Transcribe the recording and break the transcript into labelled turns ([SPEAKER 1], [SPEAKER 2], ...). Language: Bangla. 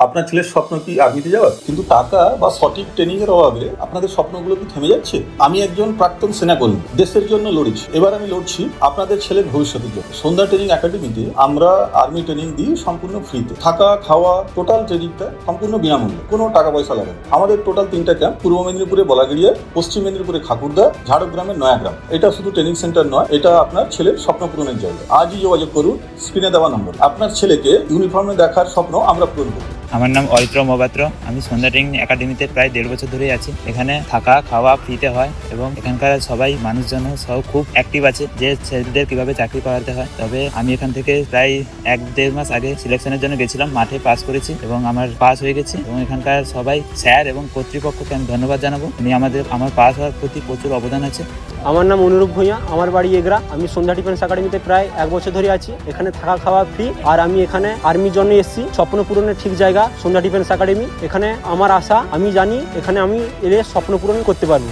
[SPEAKER 1] আপনার ছেলের স্বপ্ন কি আর্মিতে যাওয়ার? কিন্তু টাকা বা সঠিক ট্রেনিং এর অভাবে আপনাদের স্বপ্নগুলো কি থেমে যাচ্ছে? আমি একজন প্রাক্তন সেনাকর্মী, দেশের জন্য লড়েছি। এবার আমি লড়ছি আপনাদের ছেলের ভবিষ্যতের জন্য। সন্ধ্যা ট্রেনিং একাডেমিতে আমরা আর্মি ট্রেনিং দিই সম্পূর্ণ ফ্রিতে। থাকা, খাওয়া, টোটাল ট্রেনিংটা সম্পূর্ণ বিনামূল্যে, কোনো টাকা পয়সা লাগে না। আমাদের টোটাল 3টা ক্যাম্প, পূর্ব মেদিনীপুরে বলাগড়িয়া, পশ্চিম মেদিনীপুরে খাকুরদা, ঝাড়গ্রামের নয়াগ্রাম। এটা শুধু ট্রেনিং সেন্টার নয়, এটা আপনার ছেলের স্বপ্ন পূরণের জায়গা। আজই যোগাযোগ করুন স্ক্রিনে দেওয়া নম্বর। আপনার ছেলেকে ইউনিফর্মে দেখার স্বপ্ন আমরা পূরণ করব।
[SPEAKER 2] আমার নাম অরিত্র মহাপাত্র। আমি সন্ধ্যা ট্রেনিং একাডেমিতে প্রায় 1.5 বছর ধরেই আছি। এখানে থাকা খাওয়া ফ্রিতে হয় এবং এখানকার সবাই মানুষজন সব খুব অ্যাক্টিভ আছে যে ছেলেদের কিভাবে চাকরি পাওয়াতে হয়। তবে আমি এখান থেকে প্রায় 1-1.5 মাস আগে সিলেকশনের জন্য গেছিলাম, মাঠে পাস করেছি এবং আমার পাস হয়ে গেছি। এবং এখানকার সবাই স্যার এবং কর্তৃপক্ষকে আমি ধন্যবাদ জানাবো। আমার পাস হওয়ার প্রতি প্রচুর অবদান আছে।
[SPEAKER 3] আমার নাম অনুরূপ ভূঁইয়া, আমার বাড়ি এগরা। আমি সন্ধ্যা ডিফেন্স একাডেমিতে প্রায় 1 বছর ধরে আছি। এখানে থাকা খাওয়া ফ্রি, আর আমি এখানে আর্মির জন্য এসেছি। স্বপ্ন পূরণের ঠিক জায়গা সন্ধ্যা ডিফেন্স একাডেমি। এখানে আমার আশা, আমি জানি এখানে আমি এলে স্বপ্ন পূরণ করতে পারবো।